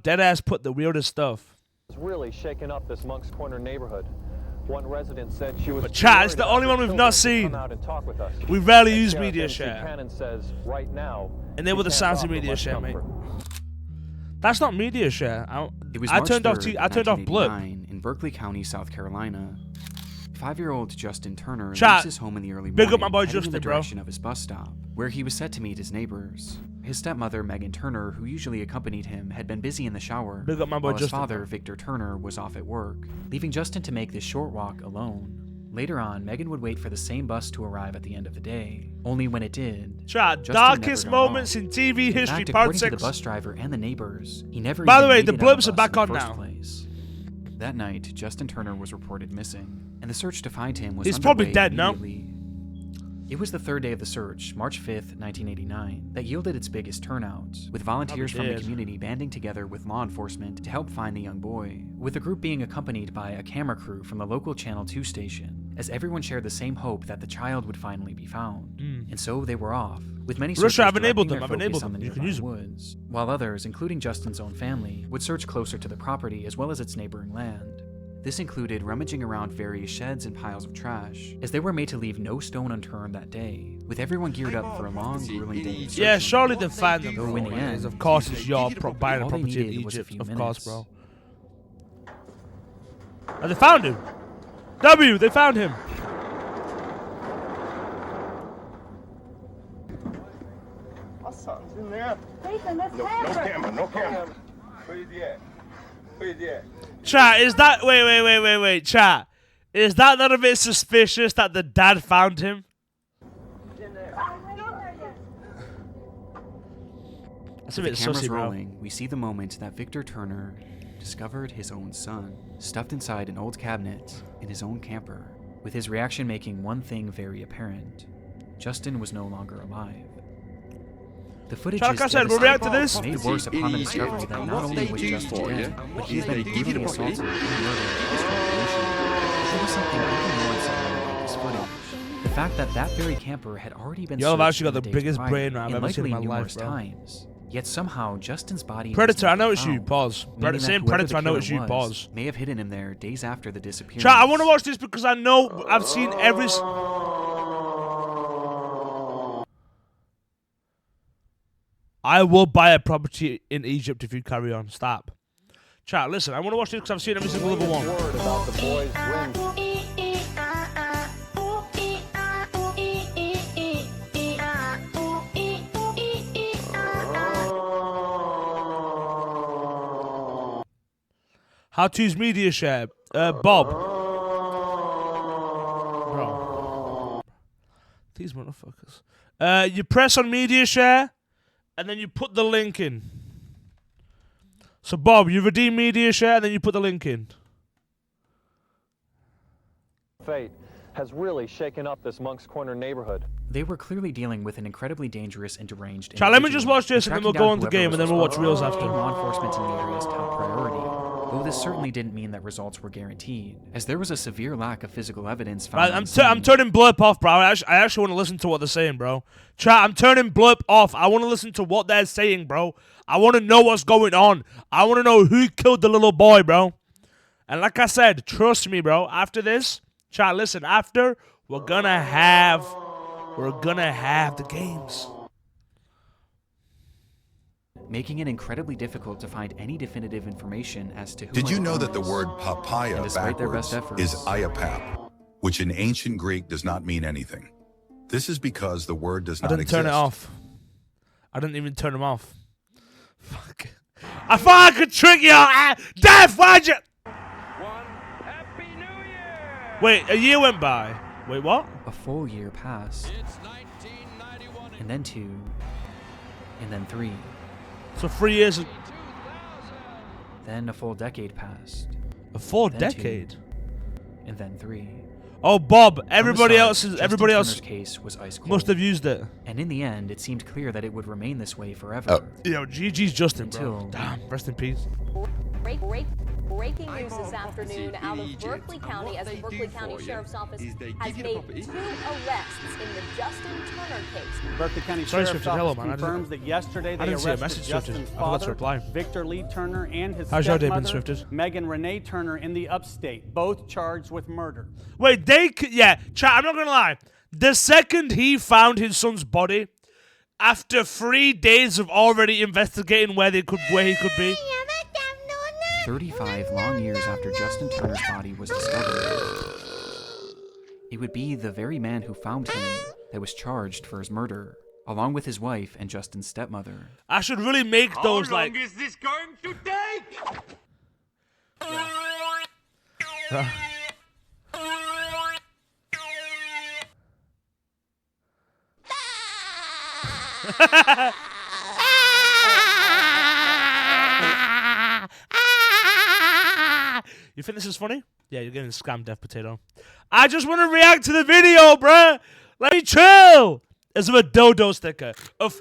deadass put the weirdest stuff. It's really shaken up this Monk's Corner neighborhood. One resident said she was. But chat, it's the only one we've not seen. We rarely use media share. Says right now, and they were the sounds of media share, mate. That's not media share. I turned off blip. In Berkeley County, South Carolina. 5-year-old Justin Turner Chat, leaves his home in the early morning, big up my boy heading Justin, in the direction of his bus stop, where he was set to meet his neighbors. His stepmother, Megan Turner, who usually accompanied him, had been busy in the shower, big up my boy while his Justin. father, Victor Turner, was off at work, leaving Justin to make this short walk alone. Later on, Megan would wait for the same bus to arrive at the end of the day. Only when it did, chat, Justin darkest never got moments off. in TV history, in fact, part according 6. to the bus driver and the neighbors, he never By the even way, made the it on blips are bus back in on the first now. place. That night, Justin Turner was reported missing, and the search to find him was He's probably underway dead now. immediately. It was the third day of the search, March 5th, 1989, that yielded its biggest turnout, with volunteers from the community banding together with law enforcement to help find the young boy, with the group being accompanied by a camera crew from the local Channel 2 station, as everyone shared the same hope that the child would finally be found. And so they were off, with many searchers I've enabled directing them. their I've focus enabled on them. the You can nearby use them. woods, while others, including Justin's own family, would search closer to the property as well as its neighboring land. This included rummaging around various sheds and piles of trash, as they were made to leave no stone unturned that day, with everyone geared up for a long, grueling day of searching. Yeah, surely they find them, Though bro. in the end, Of course, it's your buying a all they property in needed was a Egypt. few Of minutes. course, bro. And they found him. They found him. Something's in there. Nathan, that's No camera, no camera. Where's he at? Where's he at? Chat, is that... Wait, chat. Is that not a bit suspicious that the dad found him? That's a bit With the cameras sussy, bro. rolling, we see the moment that Victor Turner discovered his own son, stuffed inside an old cabinet in his own camper, with his reaction making one thing very apparent. Justin was no longer alive. The footage Like is I said, we'll react to devastating, this. made worse upon the discovery that not only was Justin dead, but he had been brutally assaulted and murdered with strangulation. But there was something even more unsettling about this footage. The fact that that very camper had already been Y'all have searched actually got in the days biggest prior, brain I've and ever seen in likely my life, numerous bro. times. Yet somehow Justin's body was Predator, I never know it's you, found, pause. meaning that Same whoever Predator, the I know killer it's you, was pause. may have hidden him there days after the disappearance. Chat, I want to watch this because I know I've seen every... I will buy a property in Egypt if you carry on. Stop. Chat, listen, I want to watch this because I've seen every single other one. Word about the boy's ring. How to use media share. Bob. Bro. These motherfuckers. You press on media share, and then you put the link in. So, Bob, you redeem media share, and then you put the link in. Fate has really shaken up this Monk's Corner neighborhood. They were clearly dealing with an incredibly dangerous and deranged Chat, let me just individual, watch this, and then we'll tracking go down on the whoever game, was and then we'll watch responsible reels for after. making law enforcement in the area's top priority. Though this certainly didn't mean that results were guaranteed, as there was a severe lack of physical evidence found Right, on I'm the scene. turning blurp off, bro. I actually want to listen to what they're saying, bro. Chat, I'm turning blurp off. I want to listen to what they're saying, bro. I want to know what's going on. I want to know who killed the little boy, bro. And like I said, trust me, bro. After this, chat, listen. After, we're gonna have the games. Making it incredibly difficult to find any definitive information as to who Did you might know be that the this. word papaya And despite their backwards best efforts, is iapap, which in ancient Greek does not mean anything? This is because the word does I not didn't exist. turn it off. I didn't even turn them off. Fuck. I thought I could trick you. Death, why'd you? Happy New Year! Wait, a year went by. Wait, what? A full year passed, It's 1991 and then 2, and then 3. So 3 years, 2000. Then a full decade passed, a full then decade. 2, and then 3. Oh, Bob, From the everybody start, else Justin everybody else Turner's case was ice cold. must have used it. And in the end, it seemed clear that it would remain this way forever. Oh. Yo, GG's Justin, bro. Until- Damn, rest in peace. Breaking news this afternoon out of Berkeley County as the Berkeley County Sheriff's Office has made 2 arrests in the Justin Turner case. Berkeley County Sorry, Sheriff's Swifted, hello, Office man. confirms that yesterday they didn't see a arrested message, Swifted. Justin's I forgot to father, reply. Victor Lee Turner, and his How's your day been, stepmother, Swifted? Megan Renee Turner, in the upstate, both charged with murder. Wait, yeah, chat, I'm not gonna lie. The second he found his son's body, after 3 days of already investigating where he could be. 35 long years after Justin Turner's body was discovered, it would be the very man who found him that was charged for his murder, along with his wife and Justin's stepmother. I should really make those like. How long is this going to take? You think this is funny? Yeah, you're getting scammed, Death Potato. I just want to react to the video, bruh. Let me chill. Is there a dodo sticker? Of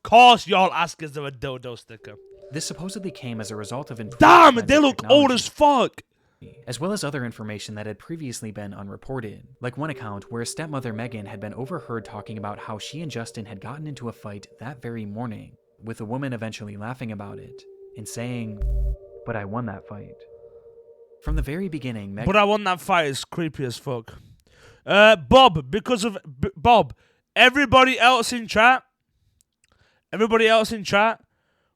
course, y'all ask, is there a dodo sticker? This supposedly came as a result of Damn, they look old as fuck. As well as other information that had previously been unreported, like one account where stepmother Megan had been overheard talking about how she and Justin had gotten into a fight that very morning, with the woman eventually laughing about it and saying, "But I won that fight." From the very beginning, Megan... But I won that fight is creepy as fuck. Bob, because of... Bob, everybody else in chat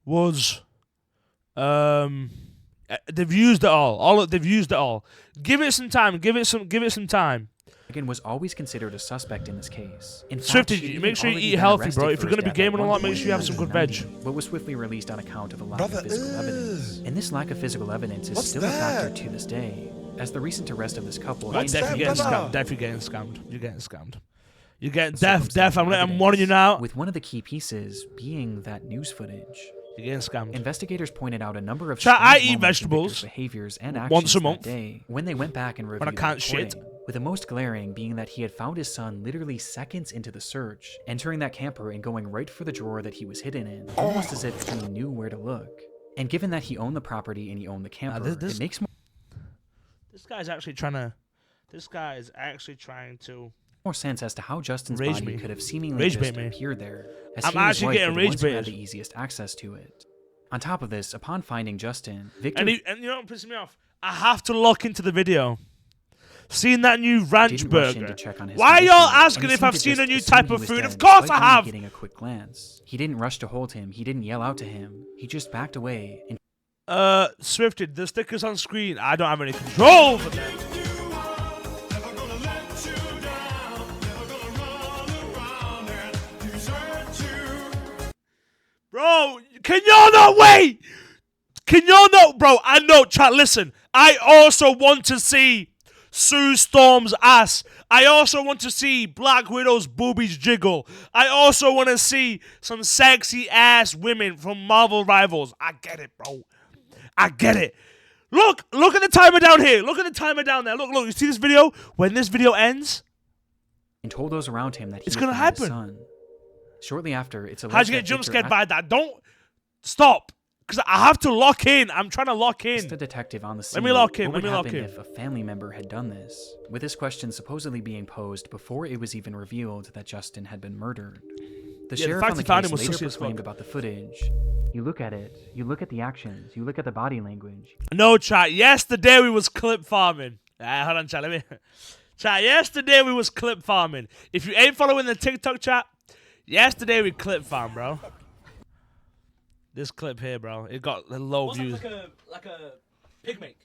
was... they've used it all. They've used it all. Give it some time. Give it some time. Megan was always considered a suspect in this case. In fact, Swifty, she'd make sure you already eat been healthy, arrested bro. If for you're going to be his death gaming at a one lot, make point sure you have some good veg. 1990, but was swiftly released on account of a lack of physical evidence. And this lack of physical evidence is still a factor to this day, as the recent arrest of this couple... Death, you're getting scammed. Death, you're getting scammed. You're getting scammed. You're getting... Death, I'm warning you now. With one of the key pieces being that news footage. You're getting scammed. Investigators pointed out a number of I eat vegetables behaviors and actions once a month that day when they went back and reviewed when I can't the shit. recording, with the most glaring being that he had found his son literally seconds into the search, entering that camper and going right for the drawer that he was hidden in, almost as if he knew where to look. And given that he owned the property and he owned the camper, it makes This guy's actually trying to more sense as to how Justin's rage body me. could have seemingly Rage just bait me. appeared there, as I'm he and his actually wife getting were the rage ones who had baited. the easiest access to it. On top of this, upon finding Justin, Victor and you know what pisses me off? I have to look into the video. Seeing that new ranch didn't rush in burger. to check on his Why are condition, y'all and asking he if seemed I've to seen a just new assume type he of was food? dead, Of course despite I only have. getting a quick glance. He didn't rush to hold him. He didn't yell out to him. He just backed away and Swifted, the stickers on screen. I don't have any control over them. Bro, can y'all not wait? Can y'all not, bro? I know, chat. Listen, I also want to see Sue Storm's ass. I also want to see Black Widow's boobies jiggle. I also want to see some sexy ass women from Marvel Rivals. I get it, bro. I get it. Look at the timer down here. Look at the timer down there. Look, you see this video? When this video ends, told those around him that he it's had gonna found his happen. son. Shortly after, it's alleged how'd you get that jump Victor scared by that? Don't stop, because I have to lock in. I'm trying to lock in. asked the detective on the scene Let me lock in. what Let me would lock happen in. if a family member had done this, with this question supposedly being posed before it was even revealed that Justin had been murdered. The Yeah, the sheriff fact on the he found case him was later sussy as fuck. proclaimed about the footage. You look at it, you look at the actions, you look at the body language. No, chat. Yesterday we was clip farming. Hold on, chat. Let me. Chat. Yesterday we was clip farming. If you ain't following the TikTok chat, yesterday we clip farm, bro. This clip here, bro, it got low views. Like a pig make.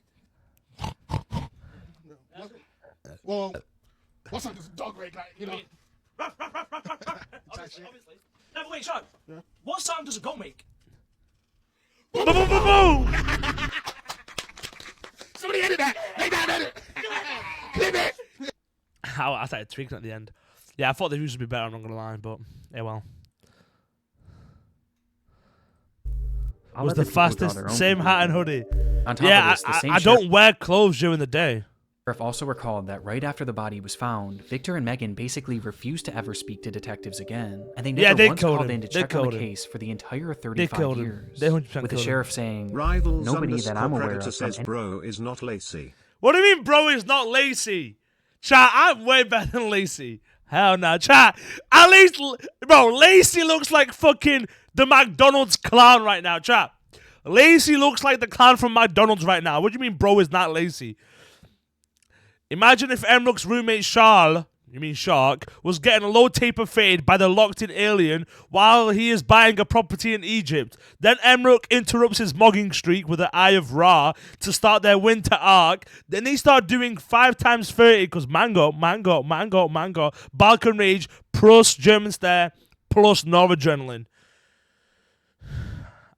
Well, what's up? This dog break, like, you know. Obviously. No, but wait, Sean. Yeah. What sound does a goat make? Boom, boom, boom, boom. Somebody edit that. Make that edit. Clip it. I started tweaking at the end. Yeah, I thought the views would be better. I'm not gonna lie, but yeah, well. Was the fastest. Same hat and hoodie. On top Yeah, of this, the same I don't wear clothes during the day. Sheriff also recalled that right after the body was found, Victor and Megan basically refused to ever speak to detectives again, and they never once called in to check on the case for the entire 35 years. With the sheriff saying, "Nobody that I'm aware of says bro is not Lacey." What do you mean, bro? Is not Lacey? Chat, I'm way better than Lacey. Hell no, chat. At least, bro, Lacey looks like fucking the McDonald's clown right now, chat. Lacey looks like the clown from McDonald's right now. What do you mean, bro? Is not Lacey? Imagine if Emrook's roommate Charles, you mean Shark, was getting a low taper fade by the locked-in alien while he is buying a property in Egypt. Then Emrook interrupts his mogging streak with the Eye of Ra to start their winter arc. Then they start doing 5 times 30 because mango, Balkan Rage, plus German Stare, plus noradrenaline.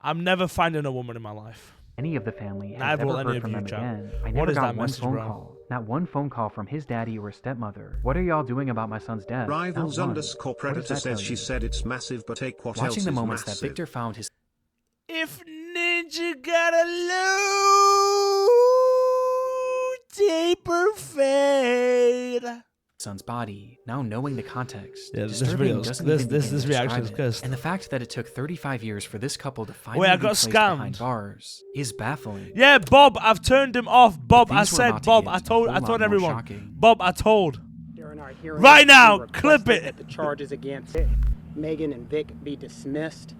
I'm never finding a woman in my life. Any of the family has ever heard from them again. I never got one phone call. Not one phone call from his daddy or stepmother. What are y'all doing about my son's death? Rivals_Predator says she said it's massive, but take what else is Watching the moments massive. that Victor found his... If Ninja got a low taper fade. Son's body, now knowing the context, this reaction is cursed. And the fact that it took 35 years for this couple to finally Wait, I be got placed scammed behind bars is baffling. Yeah, Bob, I've turned him off. Bob, I Things we're said, about to Bob, get I into told a whole lot more everyone. shocking. Bob, I told. During our hearing, Right now, we clip requested it. That the charges against Megan and Vic be dismissed.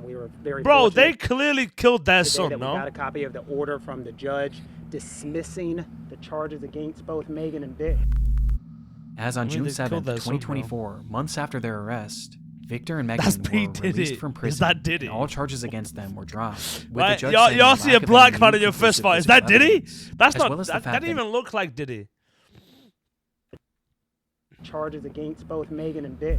We were very Bro, they fortunate clearly killed their today son, that no? We got a copy of the order from the judge dismissing the charges against both Megan and Vic. As on June they 7th, killed that son, 2024, months after their arrest, Victor and Megan That's were P. Diddy. released from prison. Is that Diddy? And all charges against them were dropped. With the Right, judge y'all saying the see a lack of black any man new in your fist conclusive fight. Is that physical Diddy? evidence, That's as not. well as the That fact didn't even look like Diddy. Charges against both Megan and Vic.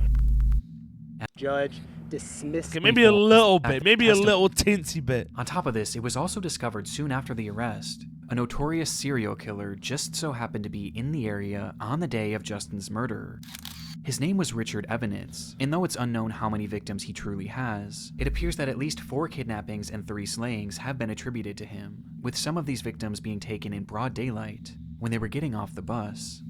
Judge dismissed. Okay, maybe a little at bit. the Maybe a testimony. little teensy bit. On top of this, it was also discovered soon after the arrest. A notorious serial killer just so happened to be in the area on the day of Justin's murder. His name was Richard Evanitz, and though it's unknown how many victims he truly has, it appears that at least 4 kidnappings and 3 slayings have been attributed to him, with some of these victims being taken in broad daylight when they were getting off the bus.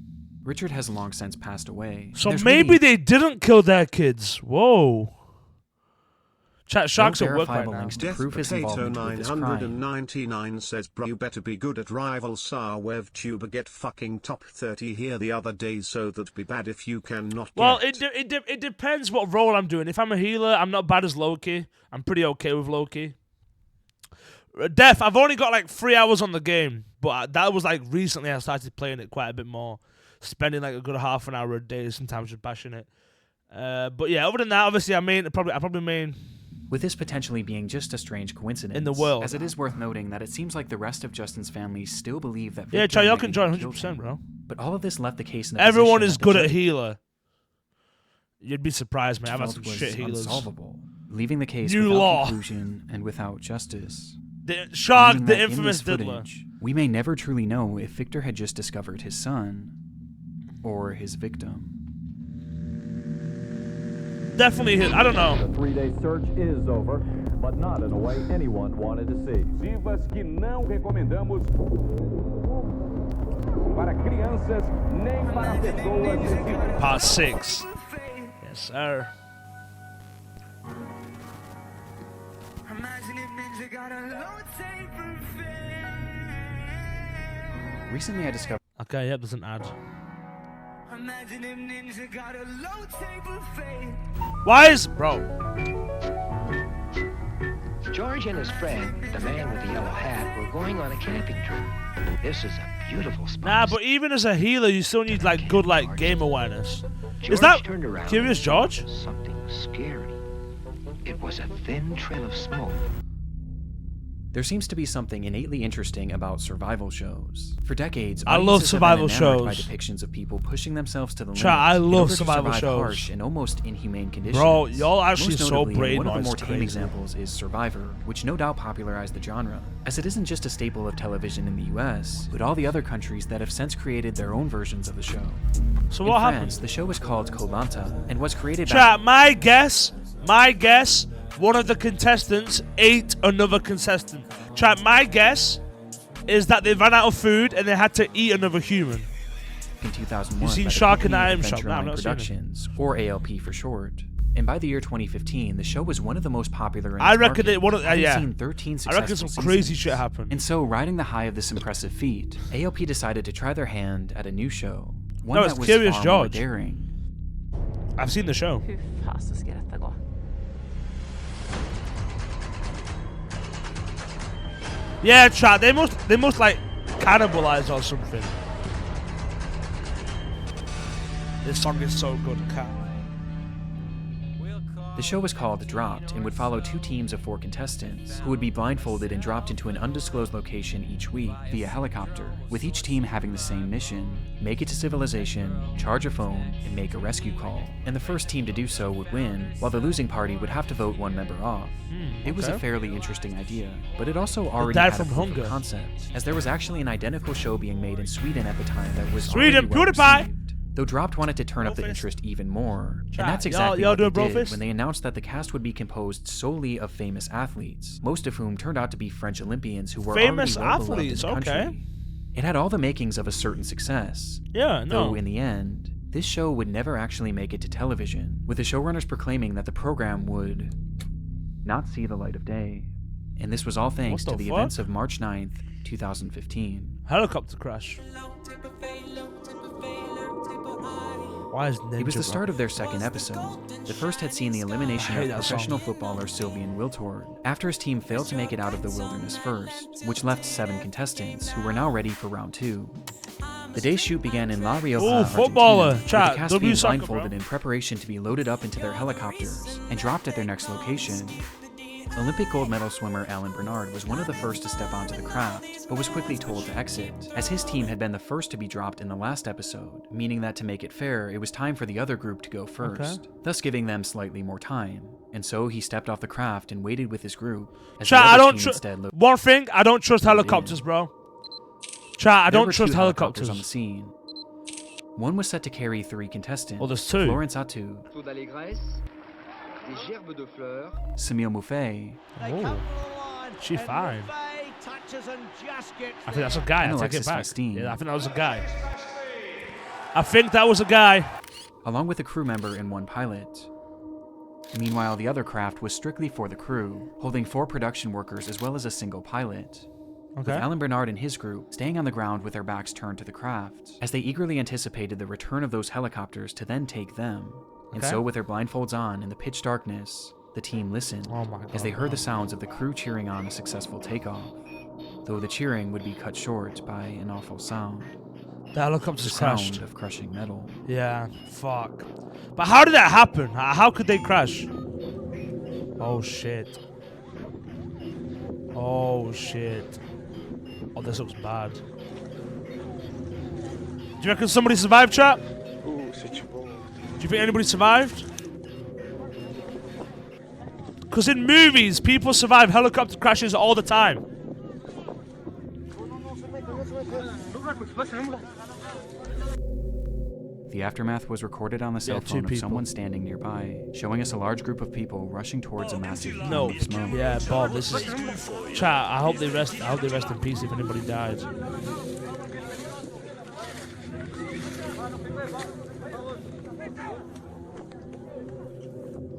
Richard has long since passed away. So maybe they didn't kill their kids. Whoa. Chat Shark's at work right now. links to prove his involvement with this crime. 999 says bro you better be good at rival Sarwev tuber get fucking top 30 here the other day so that be bad if you cannot Well, get. it depends what role I'm doing. If I'm a healer, I'm not bad as Loki. I'm pretty okay with Loki. Def, I've only got like 3 hours on the game, but that was like recently I started playing it quite a bit more. Spending like a good half an hour a day, sometimes just bashing it. But yeah, other than that, obviously I probably main. With this potentially being just a strange coincidence In the world. as it is worth noting that it seems like the rest of Justin's family still believe that Yeah, Victor Chad, y'all and can Megan join killed 100%, him. bro. But all of this left the case in a Everyone position is that good the at judge healer. You'd be surprised, man. I've had felt some was shit healers. unsolvable, leaving the case New without law. conclusion and without justice. The Shark, Meaning the that in infamous this diddler. footage, we may never truly know if Victor had just discovered his son or his victim. Definitely hit. I don't know. The 3-day search is over, but not in a way anyone wanted to see. Vivas que não recomendamos para crianças nem para pessoas. Part 6. Yes, sir. Recently, I discovered. Okay, yep, there's an ad. Why is bro? George and his friend, the man with the yellow hat, were going on a camping trip. This is a beautiful spot. Nah, but even as a healer, you still need like good like game awareness. George Is that turned around Curious George? Something scary. It was a thin trail of smoke. There seems to be something innately interesting about survival shows. For decades, I love audiences have survival been enamored shows. by depictions of people pushing themselves to the limit. Chat, I in love order to survival survive shows. harsh and almost inhumane conditions. Bro, y'all actually Most so notably, brain one of the noise, more it's tame crazy. examples is Survivor, which no doubt popularized the genre, as it isn't just a staple of television in the US, but all the other countries that have since created their own versions of the show. So in what France, happened? the show was called Koh-Lanta and was created by Chat, my guess, one of the contestants ate another contestant. Chat, my guess, is that they ran out of food and they had to eat another human. In 2001, You seen by the Shark in the company Item Shop? Adventure No, I've Line not seen it. Productions, or ALP for short. And by the year 2015, the show was one of the most popular in I its reckon market, it one of having yeah. seen 13 I reckon successful some crazy seasons. shit happened. And so, riding the high of this impressive feat, ALP decided to try their hand at a new show, one No, that it's was Curious far more George. daring. I've seen the show. Yeah, chat. They must like cannibalize or something. This song is so good, cat. The show was called Dropped and would follow 2 teams of 4 contestants who would be blindfolded and dropped into an undisclosed location each week via helicopter, with each team having the same mission: make it to civilization, charge a phone, and make a rescue call. And the first team to do so would win, while the losing party would have to vote one member off. It was a fairly interesting idea, but it also already died had a from proof of hunger. concept, as there was actually an identical show being made in Sweden at the time that was Sweden, already well PewDiePie! received. Though Dropped wanted to turn up the Brofist. interest even more, Chat, and that's y'all- exactly y'all what they doing did Brofist? when they announced that the cast would be composed solely of famous athletes, most of whom turned out to be French Olympians who were Famous already well beloved in athletes, the country. okay. It had all the makings of a certain success. Yeah, no. Though in the end, this show would never actually make it to television, with the showrunners proclaiming that the program would not see the light of day. And this was all thanks What to the the fuck? events of March 9th, 2015. Helicopter crash. Why is Ninja It was the Rock- start of their second episode. The first had seen the elimination I hate of that professional song. footballer Sylvian Wiltord, after his team failed to make it out of the wilderness first, which left 7 contestants who were now ready for round 2. The day's shoot began in La Rioja, Ooh, footballer. Argentina, Chat, with the cast W being soccer, blindfolded bro. in preparation to be loaded up into their helicopters and dropped at their next location. Olympic gold medal swimmer Alan Bernard was one of the first to step onto the craft, but was quickly told to exit, as his team had been the first to be dropped in the last episode, meaning that to make it fair, it was time for the other group to go first, thus giving them slightly more time. And so he stepped off the craft and waited with his group. As the Chat, I other don't team trust. instead looked- One thing, I don't trust helicopters, bro. Chat, I There don't were trust 2 helicopters. on the scene. One was set to carry 3 contestants. Well, there's 2. Florence Atu, Samil Mouffe, Oh, she fine. I think that's a guy. and I take Alexis it back. Festine. Yeah, I think that was a guy. I think that was a guy. along with a crew member and 1 pilot. Meanwhile, the other craft was strictly for the crew, holding 4 production workers as well as a single pilot. With Okay. Alan Bernard and his group staying on the ground with their backs turned to the craft, as they eagerly anticipated the return of those helicopters to then take them. And Okay. so, with their blindfolds on in the pitch darkness, the team listened Oh my as they God. heard the sounds of the crew cheering on a successful takeoff, though the cheering would be cut short by an awful sound. The The helicopters crashed. sound of crushing metal. Yeah, fuck. But how did that happen? How could they crash? Oh shit. Oh shit. Oh, this looks bad. Do you reckon somebody survived, chat? Do you think anybody survived? Because in movies, people survive helicopter crashes all the time. The aftermath was recorded on the cell Yeah, 2 phone of people. someone standing nearby, showing us a large group of people rushing towards a massive No. plume of smoke. Yeah, Bob, this is... Chat, I hope they rest in peace if anybody died.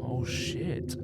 Oh, shit.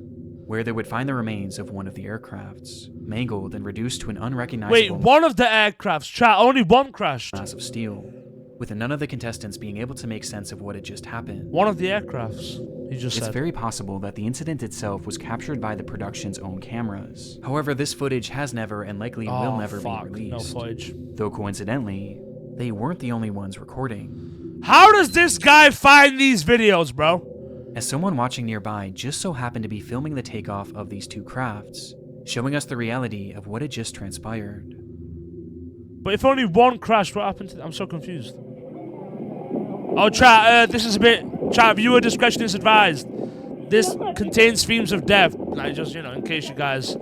Where they would find the remains of one of the aircrafts, mangled and reduced to an unrecognizable Wait, one of the aircrafts, chat, only one crashed. mass of steel, with none of the contestants being able to make sense of what had just happened. One of the aircrafts, he just It's said. very possible that the incident itself was captured by the production's own cameras. However, this footage has never and likely will never fuck, be released. No footage. Though coincidentally, they weren't the only ones recording. How does this guy find these videos, bro? As someone watching nearby just so happened to be filming the takeoff of these 2 crafts, showing us the reality of what had just transpired. But if only one crashed, what happened to them? I'm so confused. Oh, chat, this is a bit... Chat, viewer discretion is advised. This contains themes of death. Like, just, you know, in case you guys...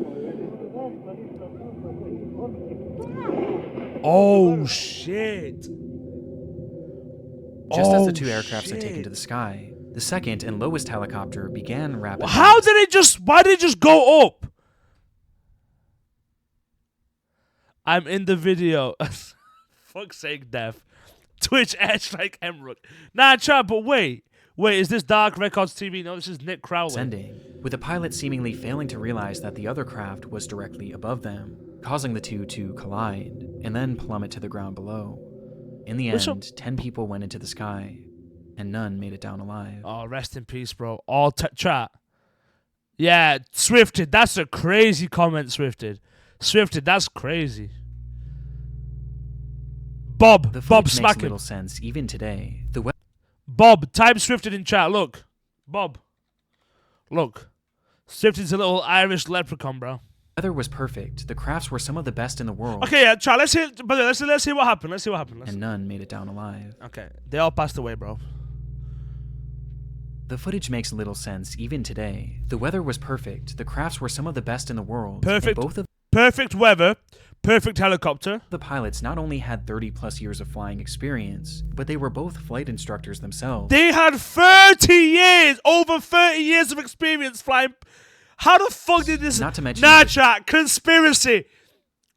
Oh, shit. Just as the Oh, 2 aircrafts had taken to the sky, the second and lowest helicopter began rapidly. How did it just... Why did it just go up? I'm in the video. Fuck's sake, Death. Twitch edge like Emerald. Nah, chat, but wait. Wait, is this Dark Records TV? No, this is Nick Crowley. Ascending, with the pilot seemingly failing to realize that the other craft was directly above them, causing the two to collide, and then plummet to the ground below. In the end, 10 people went into the sky, and none made it down alive. Oh, rest in peace, bro. All chat. Yeah, Swifted, that's a crazy comment, Swifted. Swifted, that's crazy. Bob, The Bob, footage smack makes him. little sense even today. Bob, type Swifted in chat. Look, Bob. Look, Swifted's a little Irish leprechaun, bro. The weather was perfect. The crafts were some of the best in the world. Okay, yeah, chat. Let's hear. But let's hear what happened. Let's see what happened. And none made it down alive. Okay, they all passed away, bro. The footage makes little sense even today. The weather was perfect. The crafts were some of the best in the world. Perfect. And both of perfect weather. Perfect helicopter. The pilots not only had 30 plus years of flying experience, but they were both flight instructors themselves. They had 30 years, over 30 years of experience flying. How the fuck did this? Not to mention, nah, chat. Conspiracy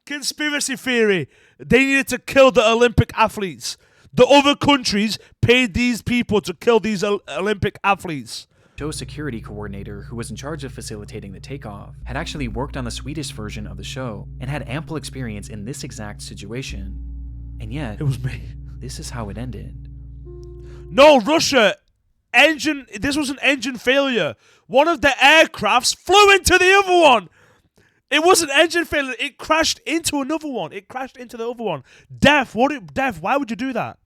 theory. They needed to kill the Olympic athletes. The other countries paid these people to kill these Olympic athletes. Show's security coordinator, who was in charge of facilitating the takeoff, had actually worked on the Swedish version of the show and had ample experience in this exact situation. And yet, it was me. This is how it ended. No, Russia. This was an engine failure. One of the aircrafts flew into the other one. It wasn't engine failure. It crashed into another one. It crashed into the other one. Def, why would you do that?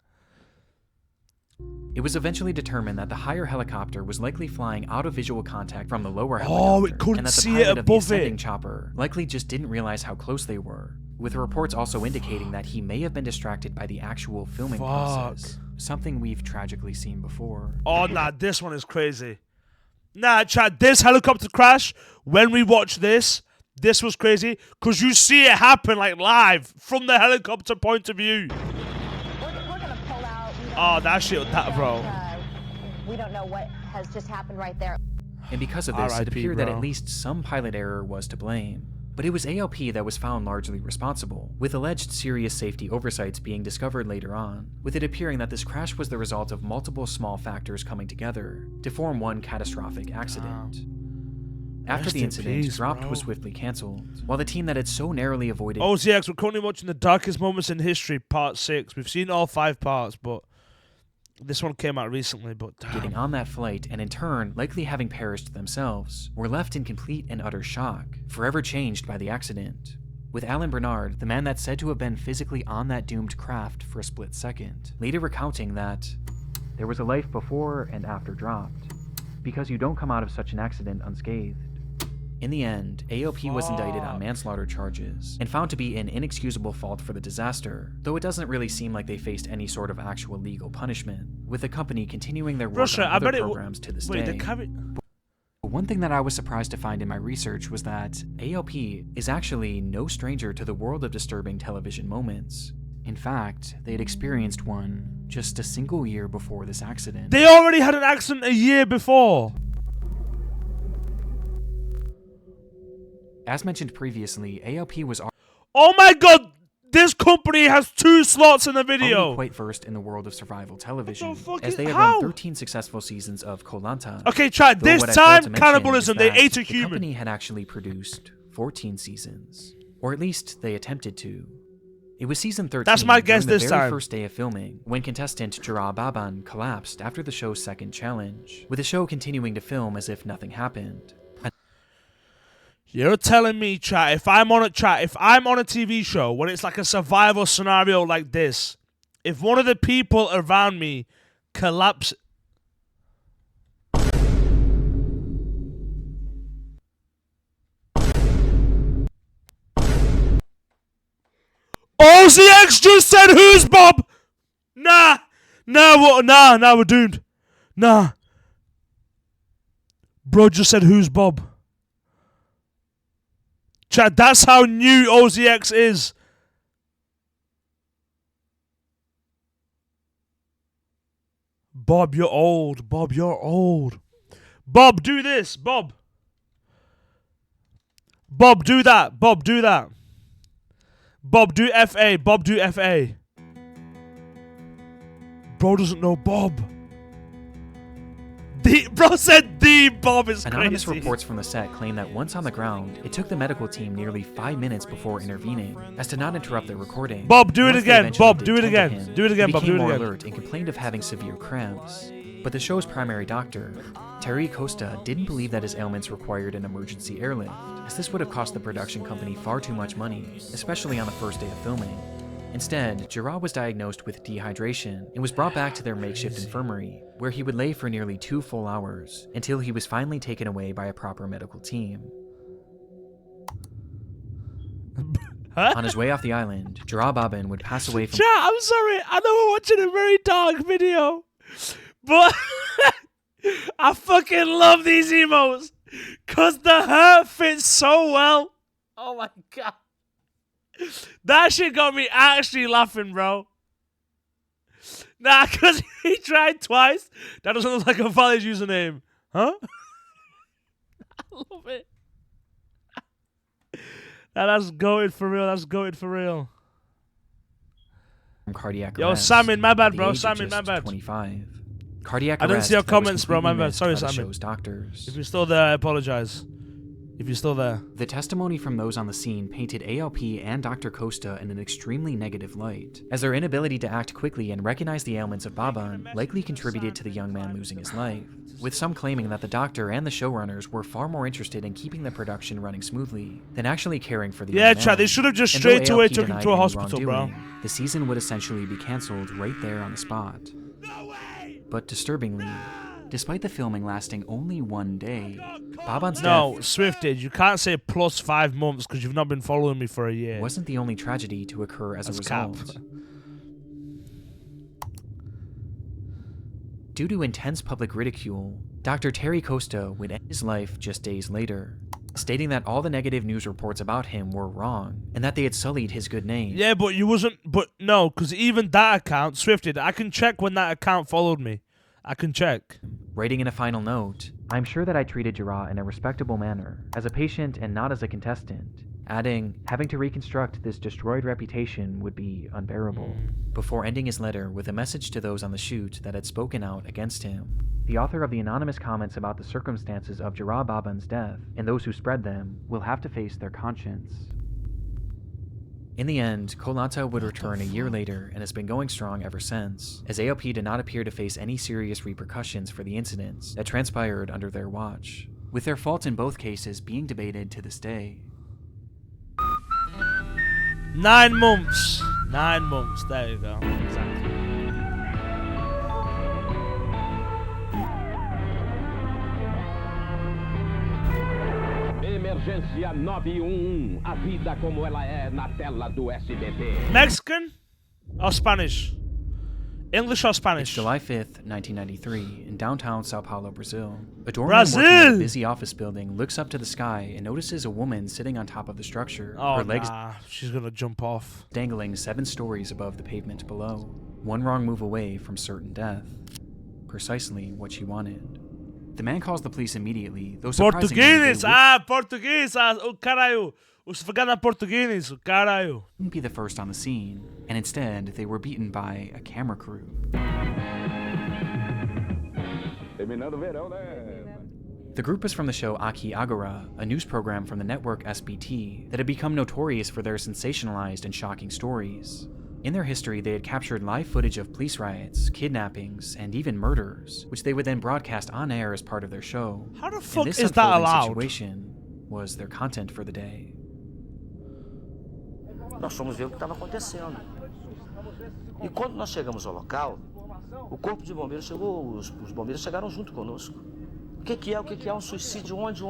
It was eventually determined that the higher helicopter was likely flying out of visual contact from the lower helicopter. Oh, it couldn't and that the see pilot it of the above ascending it. chopper likely just didn't realize how close they were, with reports also indicating that he may have been distracted by the actual filming process. Something we've tragically seen before. Oh, nah, this one is crazy. Nah, Chad, this helicopter crash, when we watched this was crazy, because you see it happen, like, live, from the helicopter point of view. We're gonna pull out. Oh, that shit, bro. We don't know what has just happened right there. And because of this, it appeared bro. that at least some pilot error was to blame. But it was ALP that was found largely responsible, with alleged serious safety oversights being discovered later on, with it appearing that this crash was the result of multiple small factors coming together to form one catastrophic accident. After the incident, Dropped was swiftly cancelled, while the team that had so narrowly avoided OZX, we're currently watching The Darkest Moments in History, Part 6. We've seen all 5 parts, but this one came out recently, but damn. Getting on that flight, and in turn, likely having perished themselves, were left in complete and utter shock, forever changed by the accident. With Alan Bernard, the man that's said to have been physically on that doomed craft for a split second, later recounting that there was a life before and after Dropped, because you don't come out of such an accident unscathed. In the end, AOP was indicted on manslaughter charges and found to be an inexcusable fault for the disaster, though it doesn't really seem like they faced any sort of actual legal punishment, with the company continuing their work on other programs to this day. One thing that I was surprised to find in my research was that AOP is actually no stranger to the world of disturbing television moments. In fact, they had experienced one just a single year before this accident. They already had an accident a year before. As mentioned previously, AOP was oh my god, this company has 2 slots in the video. Only quite versed in the world of survival television, as they have how? run 13 successful seasons of Koh-Lanta. Okay, Chad, this time, cannibalism, they ate a human. The company had actually produced 14 seasons, or at least they attempted to. It was season 13, that's my guess during this the very time. first day of filming, when contestant Jara Baban collapsed after the show's second challenge, with the show continuing to film as if nothing happened. You're telling me, chat, if I'm on a TV show when it's like a survival scenario like this, if one of the people around me collapse, OZX just said, "Who's Bob?" Nah, we're doomed. Nah, bro just said, "Who's Bob?" Chat, that's how new OZX is. Bob, you're old. Bob, you're old. Bob, do this. Bob. Bob, do that. Bob, do that. Bob, do FA. Bob, do FA. Bro doesn't know Bob. Bro said the Bob is crazy. Anonymous reports from the set claim that once on the ground, it took the medical team nearly 5 minutes before intervening, as to not interrupt their recording. Bob, do it Once they again. eventually Bob, did do it tend to again. him, Do it again, he Bob, became do it more again. alert and complained of having severe cramps. But the show's primary doctor, Terry Costa, didn't believe that his ailments required an emergency airlift, as this would have cost the production company far too much money, especially on the first day of filming. Instead, Gerard was diagnosed with dehydration and was brought back to their makeshift infirmary, where he would lay for nearly 2 full hours, until he was finally taken away by a proper medical team. On his way off the island, Gerard Bobbin would pass away from— Chat, I'm sorry. I know we're watching a very dark video, but I fucking love these emotes because the hurt fits so well. Oh my god. That shit got me actually laughing, bro. Nah, because he tried twice. That doesn't look like a valid username. Huh? I love it. Nah, that's goated for real. That's goated for real. Cardiac Yo, arrest Simon, my at bad, the bro. age of Simon, my just bad. 25. Cardiac I didn't arrest see your that was comments, bro. My completely bad. missed Sorry, by the Simon. show's doctors. If you're still there, I apologize. If you're still there. The testimony from those on the scene painted ALP and Dr. Costa in an extremely negative light, as their inability to act quickly and recognize the ailments of Baban likely contributed to the young man losing his life, with some claiming that the doctor and the showrunners were far more interested in keeping the production running smoothly than actually caring for the young man. Chad, they should have just And though straight away ALP took him denied to a any hospital, bro. wrongdoing, the season would essentially be cancelled right there on the spot. But disturbingly, despite the filming lasting only 1 day, Baban's No, death Swifted, you can't say plus 5 months because you've not been following me for a year. wasn't the only tragedy to occur as a result. Cap. Due to intense public ridicule, Dr. Terry Costa would end his life just days later, stating that all the negative news reports about him were wrong and that they had sullied his good name. Yeah, but you wasn't. But no, because even that account, Swifted, I can check when that account followed me. I can check. Writing in a final note, "I'm sure that I treated Gerard in a respectable manner, as a patient and not as a contestant," adding, "having to reconstruct this destroyed reputation would be unbearable," before ending his letter with a message to those on the shoot that had spoken out against him. The author of the anonymous comments about the circumstances of Gerard Baban's death, and those who spread them, will have to face their conscience. In the end, Koh Lanta would return a year later and has been going strong ever since, as ALP did not appear to face any serious repercussions for the incidents that transpired under their watch, with their faults in both cases being debated to this day. 9 months. 9 months. There you go. Exactly. Emergência 911. A vida como ela é na tela do SBT. Mexican or Spanish? English or Spanish? It's July 5th, 1993, in downtown Sao Paulo, Brazil. A doorman Brazil! working in a busy office building looks up to the sky and notices a woman sitting on top of the structure, Oh, her legs nah. She's gonna jump off. dangling 7 stories above the pavement below, one wrong move away from certain death. Precisely what she wanted. The man calls the police immediately, though surprisingly, Português! they Português! Oh, caralho! Os vegana português, oh, caralho! wouldn't be the first on the scene, and instead, they were beaten by a camera crew. Terminando o verão, né? The group is from the show Aqui Agora, a news program from the network SBT that had become notorious for their sensationalized and shocking stories. In their history, they had captured live footage of police riots, kidnappings, and even murders, which they would then broadcast on air as part of their show. How the And fuck this is that unfolding allowed? situation was their content for the day. Nós fomos ver o que estava acontecendo. E quando nós chegamos ao local, o corpo de bombeiros chegou, os bombeiros chegaram junto conosco. O que é? O que é um suicídio? Onde?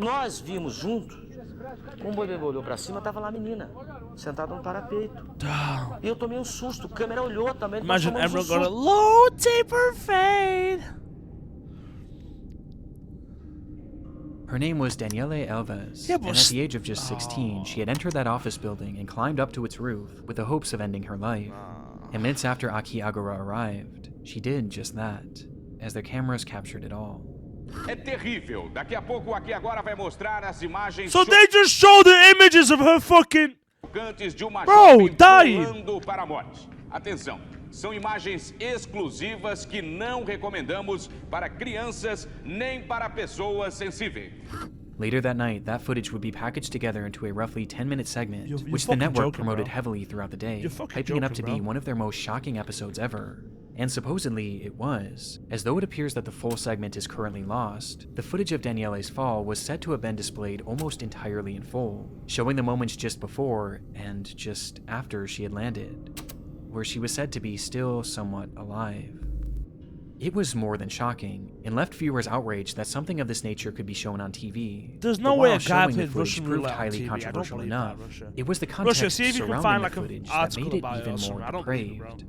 Nós vimos junto. Um bombeiro olhou pra cima, tava lá a menina, sentada no parapeito. E eu tomei um susto, a câmera olhou também. Imagine everyone going low taper fade. Her name was Daniele Alves, Yeah, and but at the age of just 16, she had entered that office building and climbed up to its roof with the hopes of ending her life. And minutes after Aqui Agora arrived, she did just that, as their cameras captured it all. É terrível. Daqui a pouco Aqui Agora vai mostrar as imagens. So they just show the images of her fucking. Antes de uma Bro, jovem dying. pulando para a morte. Atenção, são imagens exclusivas que não recomendamos para crianças nem para pessoas sensíveis. Later that night, that footage would be packaged together into a roughly 10-minute segment, You're which the fucking network joking, promoted bro. heavily throughout the day, You're fucking hyping it up to joking, be bro. one of their most shocking episodes ever. And supposedly, it was. As though it appears that the full segment is currently lost, the footage of Daniele's fall was said to have been displayed almost entirely in full, showing the moments just before and just after she had landed, where she was said to be still somewhat alive. It was more than shocking, and left viewers outraged that something of this nature could be shown on TV. There's But no way while a guy showing the played footage Russian proved roulette on highly TV. I don't controversial believe enough, that, Russia. it was the Russia, context see if you can surrounding find the like an footage that article made it about it or even something. more I don't believe it, depraved. bro.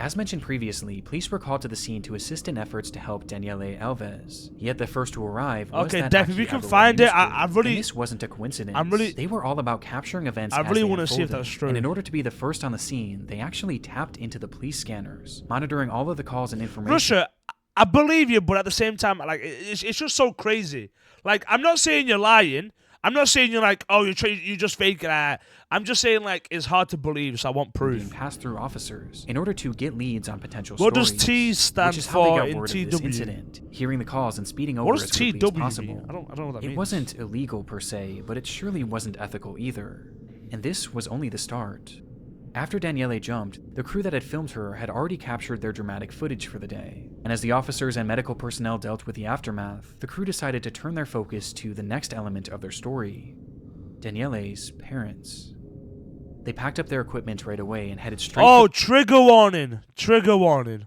As mentioned previously, police were called to the scene to assist in efforts to help Daniele Alves. Yet the first to arrive was Okay, that Def, if Aki you can Agua find it, news crew. I really- And this wasn't a coincidence. I'm really- They were all about capturing events I as really they wanna see if unfolded. that's true. And in order to be the first on the scene, they actually tapped into the police scanners, monitoring all of the calls and information. Russia, I believe you, but at the same time, like it's just so crazy. Like I'm not saying you're lying. I'm not saying you're like, oh, you just fake that. I'm just saying like it's hard to believe, so I want being proof. passed through officers in order to get leads on potential What does stories. T stand which is how they for got in word of this TW? incident, hearing the calls and speeding over What does as quickly as TW mean? possible. I don't know what that It means. wasn't illegal per se, but it surely wasn't ethical either. And this was only the start. After Daniele jumped, the crew that had filmed her had already captured their dramatic footage for the day. And as the officers and medical personnel dealt with the aftermath, the crew decided to turn their focus to the next element of their story: Daniele's parents. They packed up their equipment right away and headed straight Oh, to trigger warning! Trigger warning!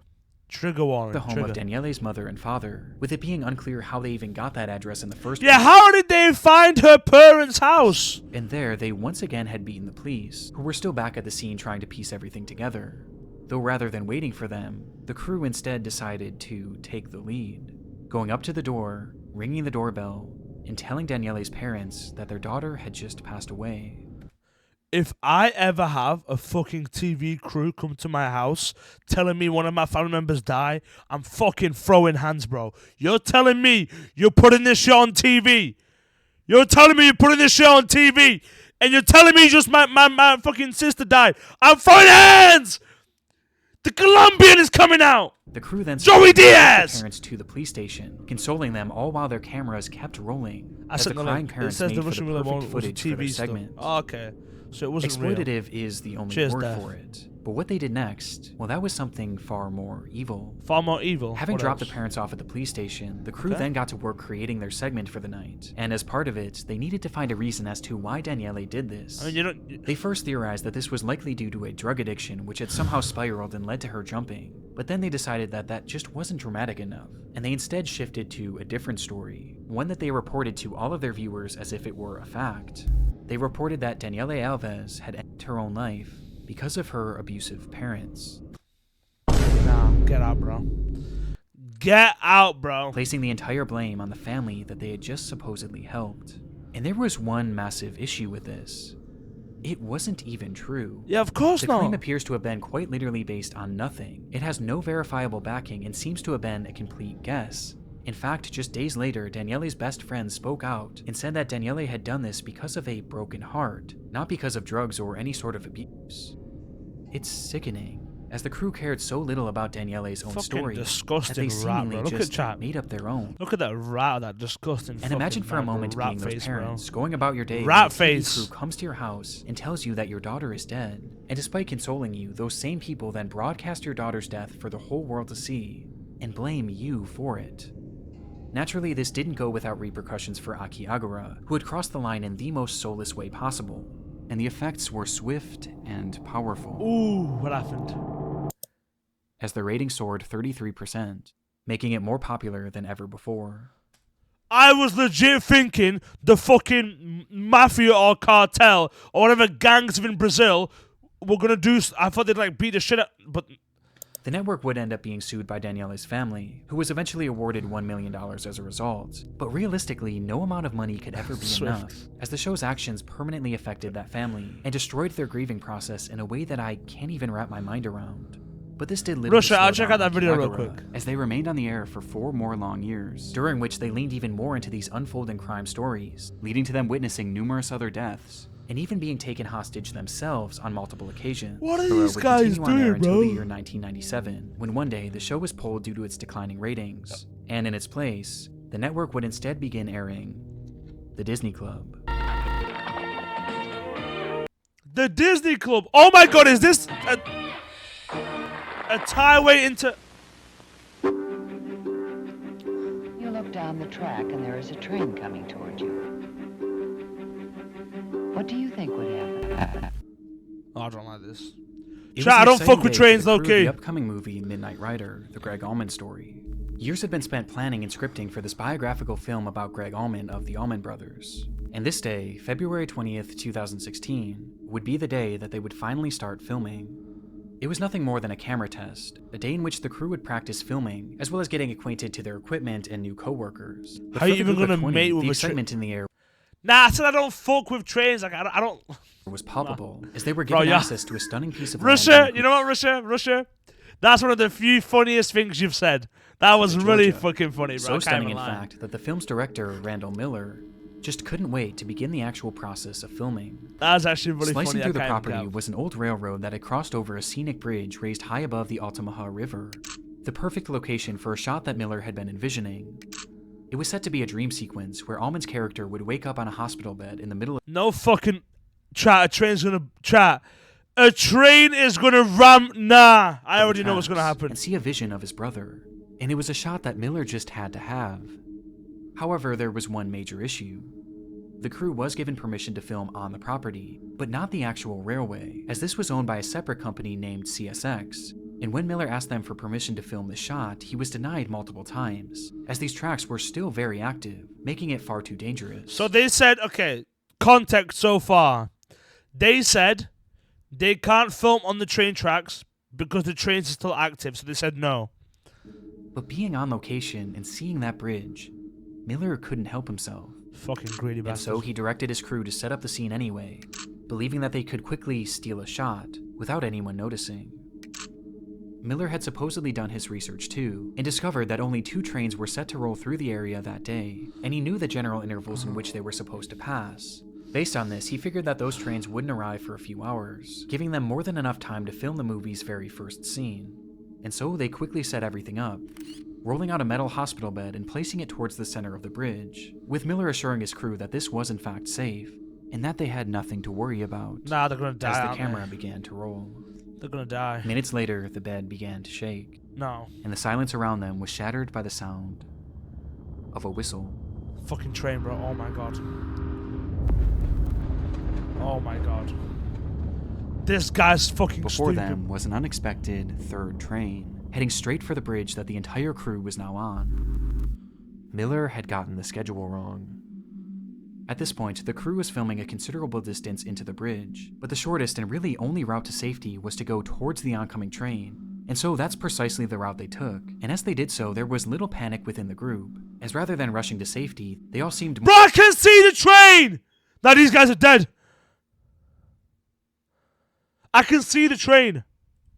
Trigger warning! the home trigger. of Daniele's mother and father, with it being unclear how they even got that address in the first Yeah, place. how did they find her parents' house? And there, they once again had beaten the police, who were still back at the scene trying to piece everything together. Though rather than waiting for them, the crew instead decided to take the lead, going up to the door, ringing the doorbell, and telling Daniele's parents that their daughter had just passed away. If I ever have a fucking TV crew come to my house telling me one of my family members die, I'm fucking throwing hands, bro. You're telling me you're putting this shit on TV. You're telling me you're putting this shit on TV. And you're telling me just my fucking sister died. I'm throwing hands! The Colombian is coming out! The crew then Joey took the Diaz! parents to the police station, consoling them all while their cameras kept rolling. I As the said the crying link. It parents says made the for the Russian roulette perfect one was a footage for their TV stuff. segment. Oh, okay. So it wasn't real. Exploitative is the only Cheers, word Def. for it. But what they did next, well, that was something far more evil. Far more evil. Having What dropped else? the parents off at the police station, the crew Okay. then got to work creating their segment for the night. And as part of it, they needed to find a reason as to why Daniele did this. I mean, you don't. They first theorized that this was likely due to a drug addiction which had somehow spiraled and led to her jumping. But then they decided that that just wasn't dramatic enough, and they instead shifted to a different story, one that they reported to all of their viewers as if it were a fact. They reported that Daniele Alves had ended her own life because of her abusive parents. Nah, get out, bro. Get out, bro. Placing the entire blame on the family that they had just supposedly helped. And there was one massive issue with this. It wasn't even true. Yeah, of course The not. claim appears to have been quite literally based on nothing. It has no verifiable backing and seems to have been a complete guess. In fact, just days later, Daniele's best friend spoke out and said that Daniele had done this because of a broken heart, not because of drugs or any sort of abuse. It's sickening, as the crew cared so little about Daniele's own Fucking story disgusting that they rat, seemingly bro. Look at just chat. made up their own. Look at that rat, that disgusting. And imagine fucking for a man, bro. moment Rat being those face, parents, bro. going about your day Rat when the TV face. crew comes to your house and tells you that your daughter is dead. And despite consoling you, those same people then broadcast your daughter's death for the whole world to see and blame you for it. Naturally, this didn't go without repercussions for Aki Agura, who had crossed the line in the most soulless way possible, and the effects were swift and powerful. Ooh, what happened? As the rating soared 33%, making it more popular than ever before. I was legit thinking the fucking mafia or cartel or whatever gangs in Brazil were gonna do. I thought they'd like beat the shit out, but The network would end up being sued by Daniele's family, who was eventually awarded $1 million as a result. But realistically, no amount of money could ever be Swift. enough, as the show's actions permanently affected that family and destroyed their grieving process in a way that I can't even wrap my mind around. But this did little Russia, to slow I'll check down out that video real Akihabara, quick. as they remained on the air for 4 more long years, during which they leaned even more into these unfolding crime stories, leading to them witnessing numerous other deaths, and even being taken hostage themselves on multiple occasions. What are The these would guys continue on doing, air until bro? the year 1997, when one day the show was pulled due to its declining ratings, and in its place, the network would instead begin airing The Disney Club. The Disney Club. Oh my god, is this a tieway into... You look down the track and there is a train coming toward you. What do you think would happen? Oh, I don't like this. It Chat, I was an don't fuck exciting with day trains, for the crew of low-key. The upcoming movie Midnight Rider, the Greg Allman story. Years had been spent planning and scripting for this biographical film about Greg Allman of the Allman Brothers. And this day, February 20th, 2016, would be the day that they would finally start filming. It was nothing more than a camera test, a day in which the crew would practice filming, as well as getting acquainted to their equipment and new co-workers. But How for you the even group of gonna 20, mate with the a excitement in the air Nah, I said I don't fuck with trains. Like, I don't... was palpable, as they were Bro, given yeah. access to a stunning piece of land. Russia, you know what, Russia? That's one of the few funniest things you've said. That was Georgia. really fucking funny, bro. So I can't stunning, even in lie. fact, that the film's director, Randall Miller, just couldn't wait to begin the actual process of filming. That was actually really Slicing funny. through the I can't property even was an old railroad that had crossed over a scenic bridge raised high above the Altamaha River. The perfect location for a shot that Miller had been envisioning. It was set to be a dream sequence where Allman's character would wake up on a hospital bed in the middle of... No fucking... Chat, a train's gonna... Chat. A train is gonna ram... Nah. I already know what's gonna happen. And see a vision of his brother. And it was a shot that Miller just had to have. However, there was one major issue. The crew was given permission to film on the property, but not the actual railway, as this was owned by a separate company named CSX. And when Miller asked them for permission to film the shot, he was denied multiple times, as these tracks were still very active, making it far too dangerous. So they said, okay, context so far. They said they can't film on the train tracks because the trains are still active, so they said no. But being on location and seeing that bridge, Miller couldn't help himself. Fucking greedy bastard. And so he directed his crew to set up the scene anyway, believing that they could quickly steal a shot without anyone noticing. Miller had supposedly done his research too, and discovered that only 2 trains were set to roll through the area that day, and he knew the general intervals in which they were supposed to pass. Based on this, he figured that those trains wouldn't arrive for a few hours, giving them more than enough time to film the movie's very first scene. And so they quickly set everything up, rolling out a metal hospital bed and placing it towards the center of the bridge, with Miller assuring his crew that this was in fact safe, and that they had nothing to worry about. Nah, they're gonna die, as the aren't camera they? began to roll. They're gonna die. Minutes later, the bed began to shake. No. And the silence around them was shattered by the sound of a whistle. Fucking train, bro. Oh my god. Oh my god. This guy's fucking Before stupid. them was an unexpected third train, heading straight for the bridge that the entire crew was now on. Miller had gotten the schedule wrong. At this point, the crew was filming a considerable distance into the bridge, but the shortest and really only route to safety was to go towards the oncoming train. And so that's precisely the route they took, and as they did so, there was little panic within the group, as rather than rushing to safety, they all seemed Bro, I can see the train! Now these guys are dead. I can see the train.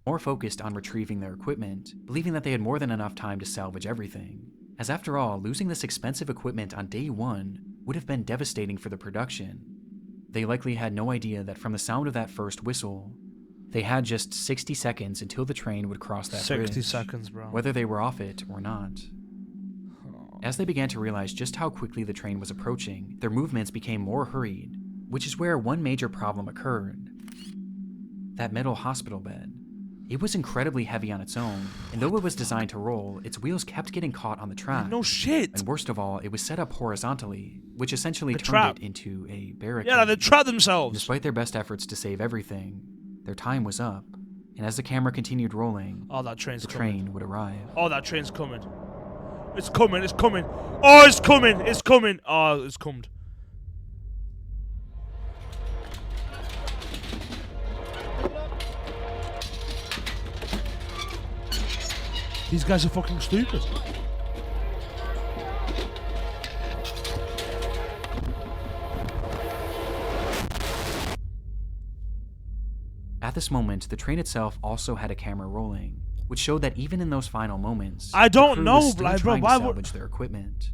more focused on retrieving their equipment, believing that they had more than enough time to salvage everything. As after all, losing this expensive equipment on day one would have been devastating for the production. They likely had no idea that from the sound of that first whistle, they had just 60 seconds until the train would cross that 60 bridge, seconds, bro. whether they were off it or not. As they began to realize just how quickly the train was approaching, their movements became more hurried, which is where one major problem occurred. That metal hospital bed. It was incredibly heavy on its own, and though it was designed to roll, its wheels kept getting caught on the track. No shit! And worst of all, it was set up horizontally, which essentially The turned trap. it into a barricade. Yeah, they trapped themselves! Despite their best efforts to save everything, their time was up, and as the camera continued rolling, Oh, that train's the coming. train would arrive. Oh, that train's coming. It's coming, it's coming. Oh, it's coming, it's coming. Oh, it's come. These guys are fucking stupid. At this moment, the train itself also had a camera rolling, which showed that even in those final moments, I the don't crew know, was still like, bro, trying why to would- salvage their equipment.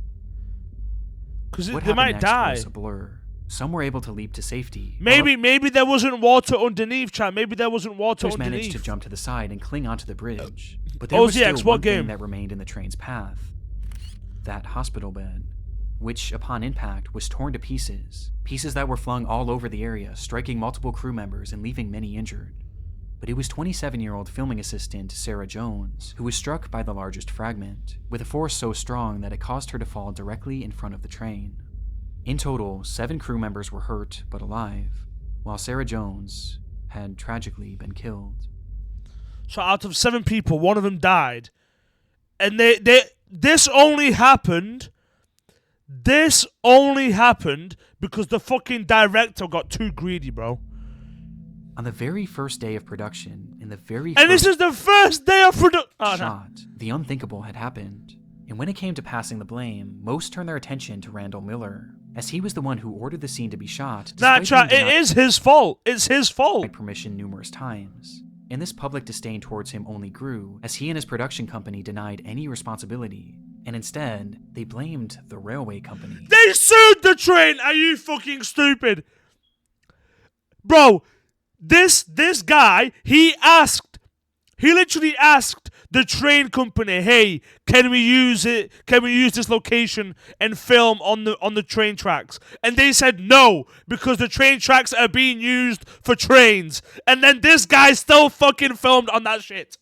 Because What they happened might next die. was a blur, Some were able to leap to safety. Maybe there wasn't water underneath, chat. Maybe there wasn't water others underneath. managed to jump to the side and cling onto the bridge. But there was still one thing that remained in the train's path. That hospital bed, which upon impact was torn to pieces. Pieces that were flung all over the area, striking multiple crew members and leaving many injured. But it was 27-year-old filming assistant Sarah Jones who was struck by the largest fragment, with a force so strong that it caused her to fall directly in front of the train. In total, 7 crew members were hurt but alive, while Sarah Jones had tragically been killed. So out of 7 people, 1 of them died. And this only happened because the fucking director got too greedy, bro. On the very first day of production, this is the first day of production, the unthinkable had happened. And when it came to passing the blame, most turned their attention to Randall Miller, as he was the one who ordered the scene to be shot. Nah, chat, it is his fault. It's his fault. Permission numerous times. And this public disdain towards him only grew, as he and his production company denied any responsibility. And instead, they blamed the railway company. They sued the train! Are you fucking stupid? Bro, this guy, he literally asked the train company, hey, can we use this location and film on the train tracks? And they said no, because the train tracks are being used for trains. And then this guy still fucking filmed on that shit.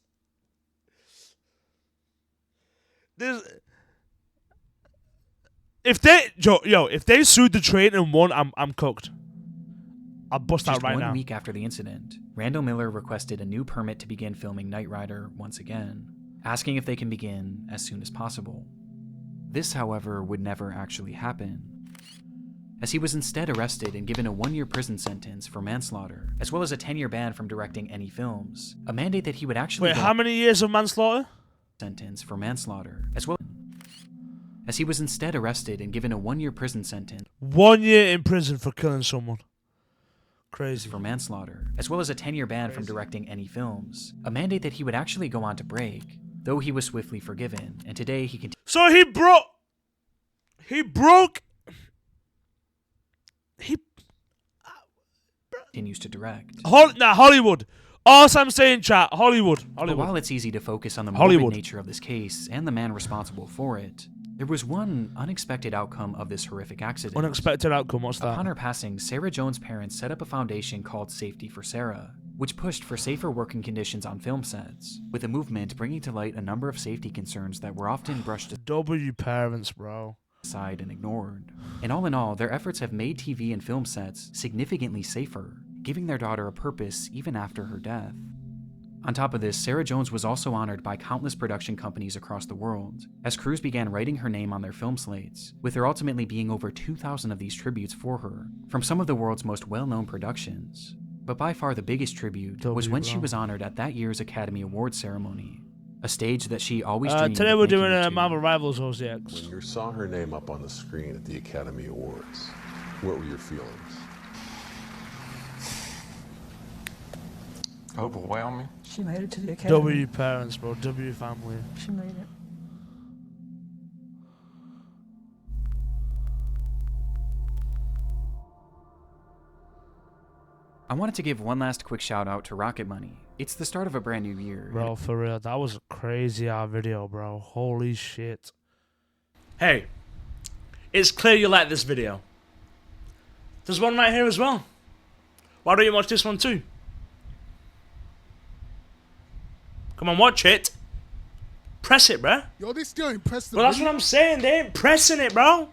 If they sued the train and won, I'm cooked. I'll bust out right now. 1 week after the incident, Randall Miller requested a new permit to begin filming Knight Rider once again, asking if they can begin as soon as possible. This, however, would never actually happen, as he was instead arrested and given a 1-year prison sentence for manslaughter, as well as a 10-year ban from directing any films, a mandate that he would actually— Wait, how many years of manslaughter? Sentence for manslaughter, as he was instead arrested and given a 1-year prison sentence. 1 year in prison for killing someone. Crazy. For manslaughter, as well as a 10-year ban from directing any films, a mandate that he would actually go on to break, though he was swiftly forgiven, and today he continues. So he continues to direct. Hollywood. All I'm saying, chat, Hollywood. But while it's easy to focus on the morbid nature of this case and the man responsible for it, there was one unexpected outcome of this horrific accident. Unexpected outcome, what's that? Upon her passing, Sarah Jones' parents set up a foundation called Safety for Sarah, which pushed for safer working conditions on film sets, with a movement bringing to light a number of safety concerns that were often brushed parents, bro. aside and ignored. And all in all, their efforts have made TV and film sets significantly safer, giving their daughter a purpose even after her death. On top of this, Sarah Jones was also honored by countless production companies across the world, as crews began writing her name on their film slates, with there ultimately being over 2,000 of these tributes for her, from some of the world's most well-known productions. But by far the biggest tribute was when she was honored at that year's Academy Awards ceremony, a stage that she always dreamed today of we're making doing it a to. Marvel Rivals OCX. When you saw her name up on the screen at the Academy Awards, what were your feelings? Overwhelming. She made it to the Academy. W parents, bro. W family. She made it. I wanted to give one last quick shout out to Rocket Money. It's the start of a brand new year. Bro, for real, that was a crazy video, bro. Holy shit. Hey, it's clear you like this video. There's one right here as well. Why don't you watch this one too? Come on, watch it. Press it, bro. Yo, they still ain't pressed the Well, that's video. what I'm saying. They ain't pressing it, bro.